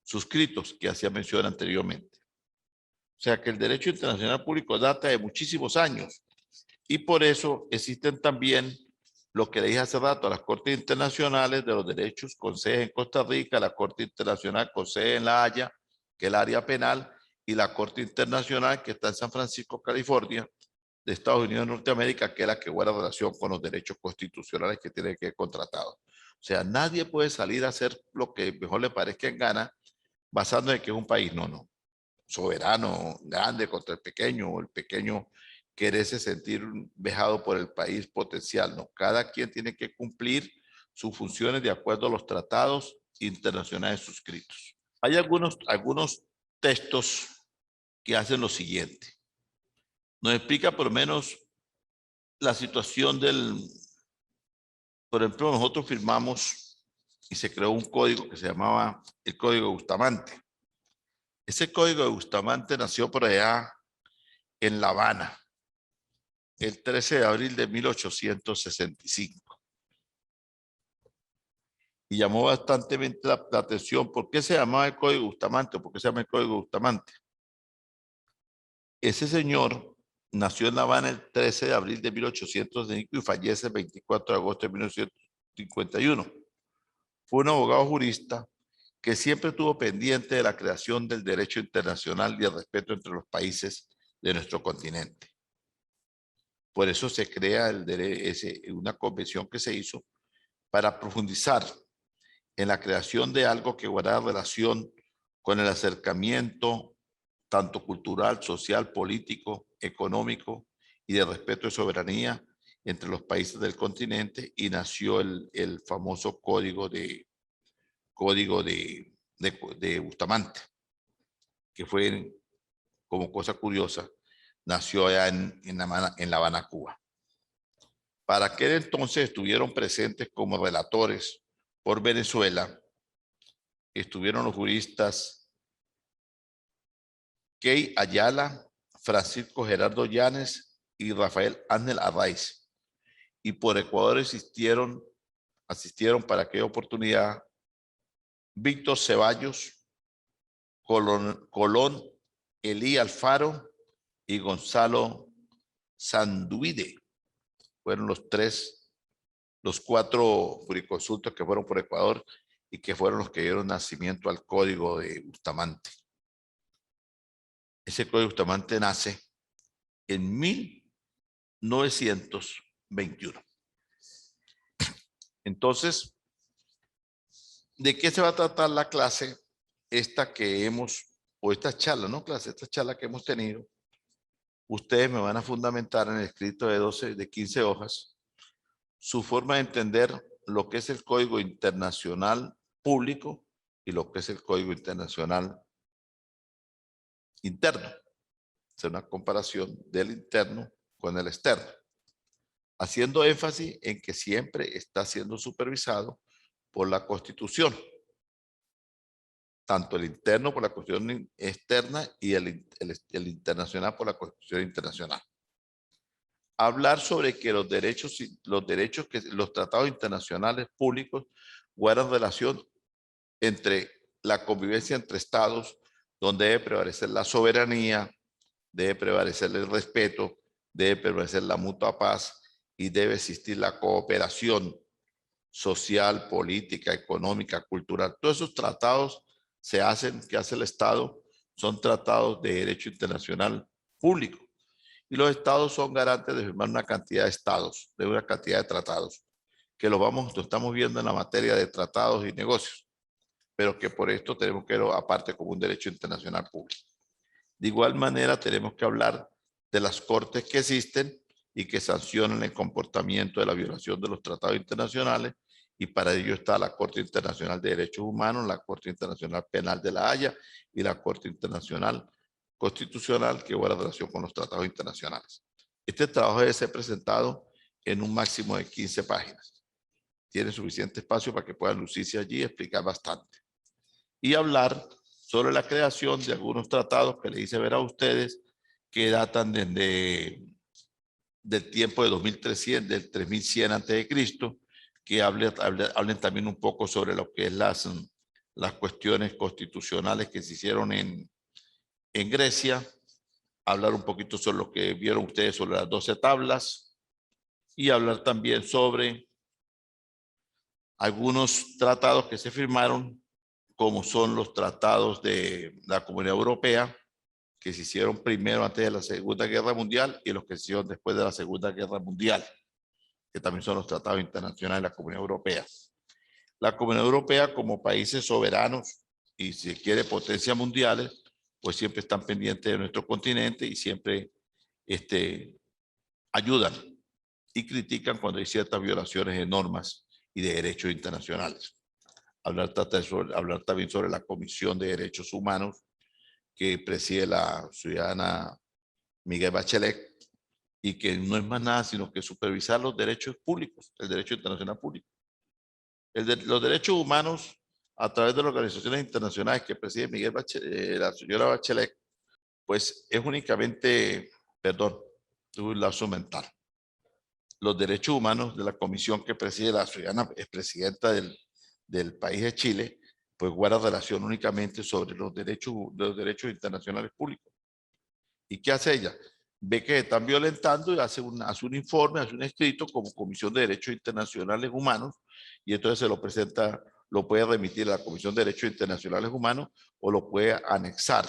suscritos que hacía mención anteriormente. O sea que el derecho internacional público data de muchísimos años y por eso existen también lo que le dije hace rato, las Cortes Internacionales de los Derechos con sede en Costa Rica, la Corte Internacional con sede en La Haya, que es el área penal, y la Corte Internacional que está en San Francisco, California, de Estados Unidos de Norteamérica, que es la que guarda relación con los derechos constitucionales que tiene que ser contratado. O sea, nadie puede salir a hacer lo que mejor le parezca en gana, basando en que es un país, no, soberano, grande contra el pequeño, o el pequeño quererse sentir vejado por el país potencial, no. Cada quien tiene que cumplir sus funciones de acuerdo a los tratados internacionales suscritos. Hay algunos textos que hacen lo siguiente. Nos explica por lo menos la situación por ejemplo, nosotros firmamos y se creó un código que se llamaba el Código de Bustamante. Ese Código de Bustamante nació por allá en La Habana, el 13 de abril de 1865. Y llamó bastante la atención. ¿Por qué se llamaba el Código Bustamante? ¿Por qué se llama el Código Bustamante? Ese señor nació en La Habana el 13 de abril de 1865 y fallece el 24 de agosto de 1951. Fue un abogado jurista que siempre estuvo pendiente de la creación del derecho internacional y el respeto entre los países de nuestro continente. Por eso se crea una convención que se hizo para profundizar en la creación de algo que guardara relación con el acercamiento tanto cultural, social, político, económico y de respeto de soberanía entre los países del continente, y nació el famoso Código de Bustamante, que fue, como cosa curiosa, nació allá en La Habana, Cuba. Para aquel entonces estuvieron presentes como relatores por Venezuela, estuvieron los juristas Key Ayala, Francisco Gerardo Llanes y Rafael Ángel Arraiz. Y por Ecuador asistieron para aquella oportunidad Víctor Ceballos, Colón Elí Alfaro y Gonzalo Sanduide. Fueron los 4 jurisconsultos que fueron por Ecuador y que fueron los que dieron nacimiento al Código de Bustamante. Ese Código de Bustamante nace en 1921. Entonces, ¿de qué se va a tratar la clase esta que esta charla que hemos tenido? Ustedes me van a fundamentar en el escrito de 15 hojas su forma de entender lo que es el Código Internacional Público y lo que es el Código Internacional Interno. Es una comparación del interno con el externo, haciendo énfasis en que siempre está siendo supervisado por la Constitución, tanto el interno por la Constitución externa y el internacional por la Constitución internacional. hablar sobre que los derechos que los tratados internacionales públicos guardan relación entre la convivencia entre estados, donde debe prevalecer la soberanía, debe prevalecer el respeto, debe prevalecer la mutua paz y debe existir la cooperación social, política, económica, cultural. Todos esos tratados que hace el Estado, son tratados de derecho internacional público. Y los estados son garantes de firmar una cantidad de estados, de una cantidad de tratados, que lo estamos viendo en la materia de tratados y negocios, pero que por esto tenemos que verlo aparte como un derecho internacional público. De igual manera, tenemos que hablar de las cortes que existen y que sancionan el comportamiento de la violación de los tratados internacionales, y para ello está la Corte Internacional de Derechos Humanos, la Corte Internacional Penal de La Haya y la Corte Internacional Constitucional, que guarda relación con los tratados internacionales. Este trabajo debe ser presentado en un máximo de 15 páginas. Tiene suficiente espacio para que puedan lucirse allí y explicar bastante. Y hablar sobre la creación de algunos tratados que les hice ver a ustedes que datan desde del tiempo de 2300, del 3100 a.C., que hablen también un poco sobre lo que es las cuestiones constitucionales que se hicieron en Grecia, hablar un poquito sobre lo que vieron ustedes sobre las 12 tablas y hablar también sobre algunos tratados que se firmaron, como son los tratados de la Comunidad Europea, que se hicieron primero antes de la Segunda Guerra Mundial y los que se hicieron después de la Segunda Guerra Mundial, que también son los tratados internacionales de la Comunidad Europea. La Comunidad Europea, como países soberanos y si quiere potencias mundiales, pues siempre están pendientes de nuestro continente y siempre ayudan y critican cuando hay ciertas violaciones de normas y de derechos internacionales. Hablar también sobre la Comisión de Derechos Humanos que preside la ciudadana Michelle Bachelet, y que no es más nada sino que supervisar los derechos públicos, el derecho internacional público. Los derechos humanos a través de las organizaciones internacionales que preside la señora Bachelet, pues es únicamente, perdón, tuve un lapso mental. Los derechos humanos de la comisión que preside la ciudadana expresidenta del país de Chile, pues guarda relación únicamente sobre los derechos internacionales públicos. ¿Y qué hace ella? Ve que están violentando y hace un informe, hace un escrito como Comisión de Derechos Internacionales Humanos, y entonces se lo presenta, lo puede remitir a la Comisión de Derechos Internacionales Humanos o lo puede anexar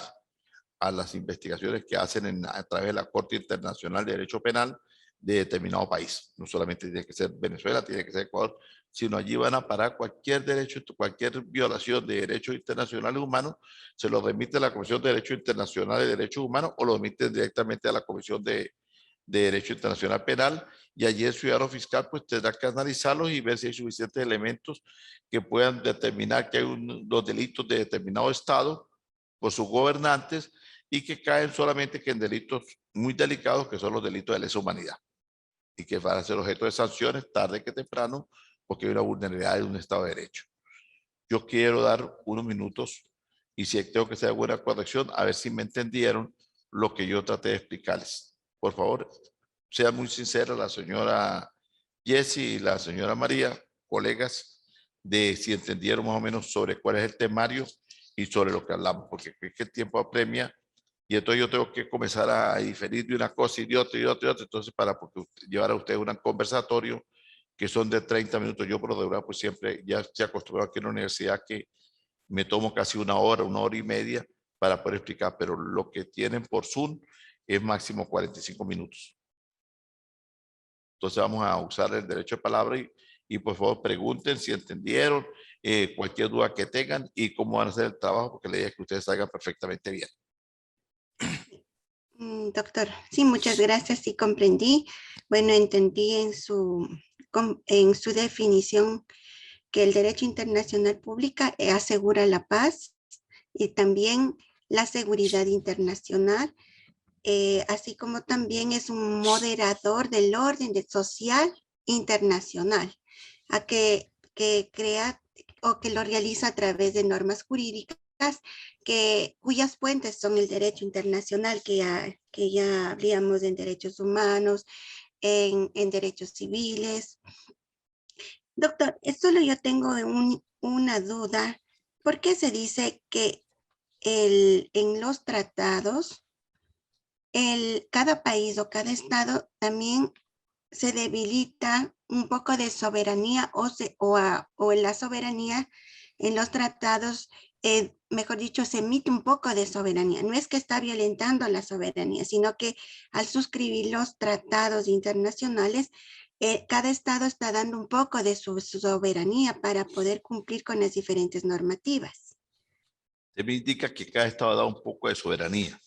a las investigaciones que hacen a través de la Corte Internacional de Derecho Penal de determinado país. No solamente tiene que ser Venezuela, tiene que ser Ecuador, sino allí van a parar cualquier derecho, cualquier violación de derechos internacionales humanos, se lo remite a la Comisión de Derechos Internacionales de Derechos Humanos o lo remiten directamente a la Comisión de Derecho Internacional Penal, y allí el ciudadano fiscal pues tendrá que analizarlos y ver si hay suficientes elementos que puedan determinar que hay los delitos de determinado estado por sus gobernantes y que caen solamente en delitos muy delicados, que son los delitos de lesa humanidad, y que van a ser objeto de sanciones tarde que temprano porque hay una vulnerabilidad de un Estado de Derecho. Yo quiero dar unos minutos y si tengo que hacer alguna corrección, a ver si me entendieron lo que yo traté de explicarles. Por favor, sea muy sincera la señora Jessie y la señora María, colegas, de si entendieron más o menos sobre cuál es el temario y sobre lo que hablamos, porque es que el tiempo apremia y entonces yo tengo que comenzar a diferir de una cosa y de otra y de otra y otra, entonces para llevar a ustedes un conversatorio que son de 30 minutos. Yo por lo general pues siempre ya se acostumbrado aquí en la universidad que me tomo casi una hora y media para poder explicar, pero lo que tienen por Zoom es máximo 45 minutos. Entonces vamos a usar el derecho de palabra y por favor pregunten si entendieron, cualquier duda que tengan y cómo van a hacer el trabajo, porque la idea es que ustedes salgan perfectamente bien. Doctor, sí, muchas gracias, sí comprendí. Bueno, entendí en su definición que el derecho internacional público asegura la paz y también la seguridad internacional, así como también es un moderador del orden social internacional, que crea o que lo realiza a través de normas jurídicas cuyas fuentes son el derecho internacional, que ya hablábamos en derechos humanos, en derechos civiles. Doctor, solo yo tengo una duda. ¿Por qué se dice que en los tratados, cada país o cada estado también se debilita un poco de soberanía o en la soberanía en los tratados, mejor dicho, se emite un poco de soberanía? No es que está violentando la soberanía, sino que al suscribir los tratados internacionales, cada estado está dando un poco de su soberanía para poder cumplir con las diferentes normativas. Se me indica que cada estado da un poco de soberanía.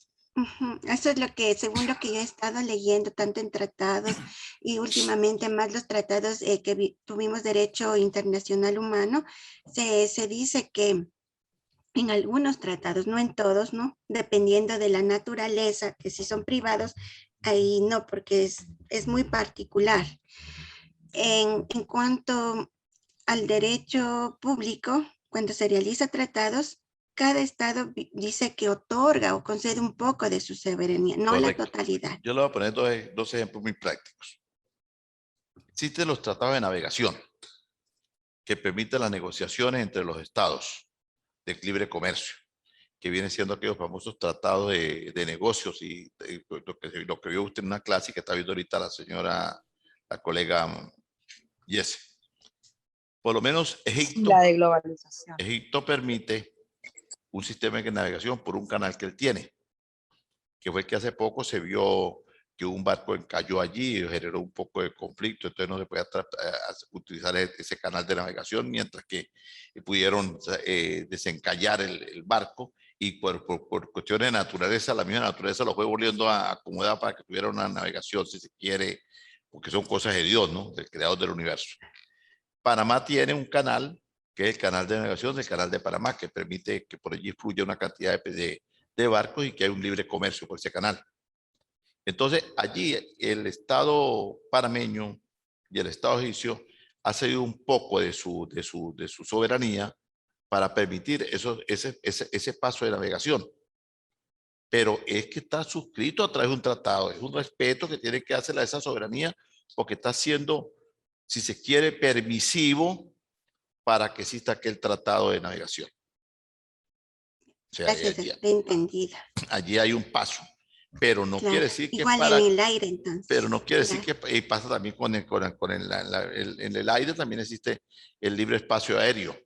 Eso es lo que, según lo que yo he estado leyendo, tanto en tratados y últimamente más los tratados que tuvimos derecho internacional humano, se dice que en algunos tratados, no en todos, ¿no? Dependiendo de la naturaleza, que si son privados, ahí no, porque es muy particular. En cuanto al derecho público, cuando se realiza tratados, cada estado dice que otorga o concede un poco de su soberanía, no la Correcto. totalidad. Yo le voy a poner dos ejemplos muy prácticos. Existen los tratados de navegación que permiten las negociaciones entre los estados de libre comercio, que vienen siendo aquellos famosos tratados de negocios y lo que vio usted en una clase que está viendo ahorita la colega Jesse. Por lo menos La de globalización. Egipto permite un sistema de navegación por un canal que él tiene, que fue el que hace poco se vio que un barco encalló allí y generó un poco de conflicto, entonces no se podía utilizar ese canal de navegación, mientras que pudieron desencallar el barco, y por cuestiones de naturaleza, la misma naturaleza lo fue volviendo a acomodar para que tuviera una navegación, si se quiere, porque son cosas de Dios, ¿no? Del creador del universo. Panamá tiene un canal, que es el canal de navegación del canal de Panamá, que permite que por allí fluya una cantidad de barcos y que hay un libre comercio por ese canal. Entonces, allí el Estado panameño y el Estado egipcio ha cedido un poco de su soberanía para permitir ese paso de navegación. Pero es que está suscrito a través de un tratado, es un respeto que tiene que hacerle a esa soberanía, porque está siendo, si se quiere, permisivo para que exista aquel tratado de navegación. O sea, Entendida. allí hay un paso, pero no quiere decir que igual para, en el aire, entonces. pero no quiere decir que pasa también en el aire también existe el libre espacio aéreo.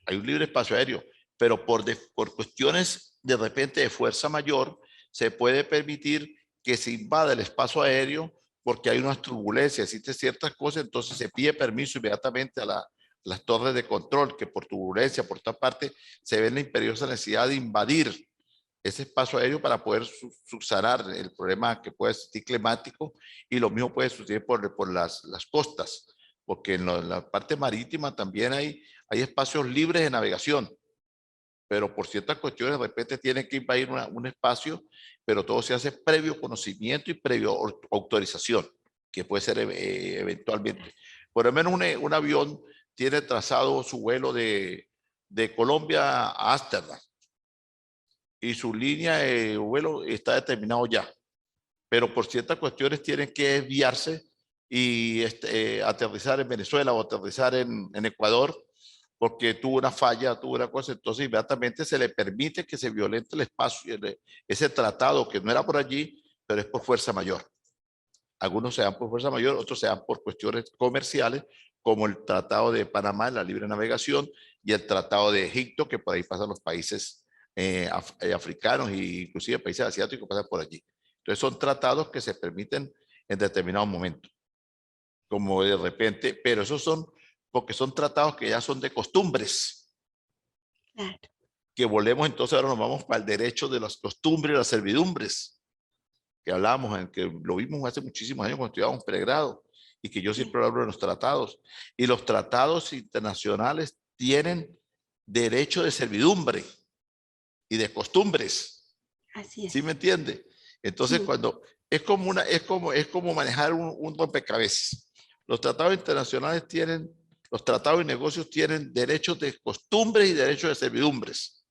Hay un libre espacio aéreo, pero por cuestiones de repente de fuerza mayor, se puede permitir que se invada el espacio aéreo porque hay unas turbulencias, existen ciertas cosas, entonces se pide permiso inmediatamente a las torres de control, que por turbulencia, por esta parte, se ve la imperiosa necesidad de invadir ese espacio aéreo para poder subsanar el problema que puede existir climático, y lo mismo puede suceder por las costas, porque en la parte marítima también hay espacios libres de navegación, pero por ciertas cuestiones de repente tienen que invadir un espacio, pero todo se hace previo conocimiento y previo autorización, que puede ser eventualmente. Por lo menos un avión tiene trazado su vuelo de Colombia a Ámsterdam, y su línea de vuelo está determinado ya, pero por ciertas cuestiones tienen que desviarse y aterrizar en Venezuela o aterrizar en Ecuador, porque tuvo una falla, tuvo una cosa, entonces inmediatamente se le permite que se violente el espacio, ese tratado que no era por allí, pero es por fuerza mayor. Algunos se dan por fuerza mayor, otros se dan por cuestiones comerciales, como el Tratado de Panamá, la libre navegación, y el Tratado de Egipto, que por ahí pasan los países africanos e inclusive países asiáticos pasan por allí. Entonces son tratados que se permiten en determinados momentos, como de repente, pero esos son porque son tratados que ya son de costumbres. Claro. Que volvemos, entonces ahora nos vamos para el derecho de las costumbres y las servidumbres, que hablábamos, en que lo vimos hace muchísimos años cuando estudiábamos pregrado, y que yo siempre hablo de los tratados. Y los tratados internacionales tienen derecho de servidumbre y de costumbres. Así es. ¿Sí me entiende? Entonces, Sí. cuando es como manejar un rompecabezas. Los tratados internacionales tienen, los tratados y negocios tienen derechos de costumbres y derechos de servidumbres.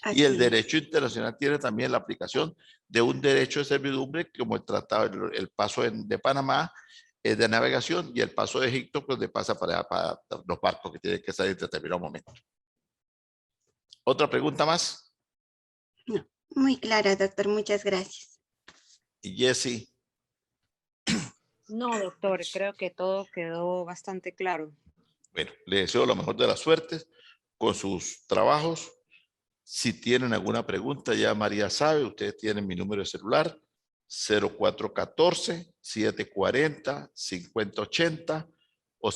Así Y el es. derecho internacional tiene también la aplicación de un derecho de servidumbre como el tratado, el paso de Panamá es de navegación y el paso de Egipto pues de pasa para los barcos que tienen que salir en determinado momento. ¿Otra pregunta más? No, muy clara, doctor. Muchas gracias. Y Jessy, No, doctor, creo que todo quedó bastante claro. bueno, le deseo lo mejor de las suertes con sus trabajos. Si tienen alguna pregunta, ya María sabe, ustedes tienen mi número de celular, 0414-740-5080 o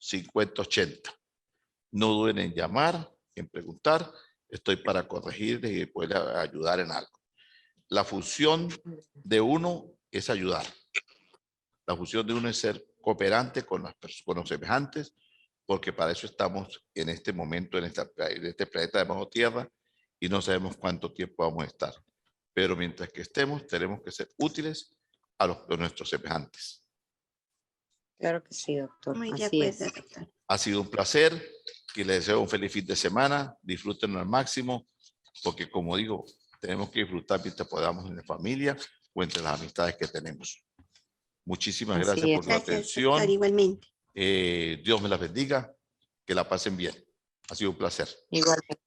0412-208-5080. No duden en llamar, en preguntar. Estoy para corregirles y poder ayudar en algo. La función de uno es ayudar. La función de uno es ser cooperante con los semejantes, porque para eso estamos en este momento, en este planeta de bajo tierra, y no sabemos cuánto tiempo vamos a estar. Pero mientras que estemos, tenemos que ser útiles a nuestros semejantes. Claro que sí, doctor. Muy de Así acuerdo, es. doctor. Ha sido un placer y les deseo un feliz fin de semana. Disfrútenlo al máximo, porque como digo, tenemos que disfrutar mientras podamos en la familia o entre las amistades que tenemos. Muchísimas Así gracias por su Gracias, atención. doctor, igualmente. Dios me las bendiga. Que la pasen bien. Ha sido un placer. Igualmente.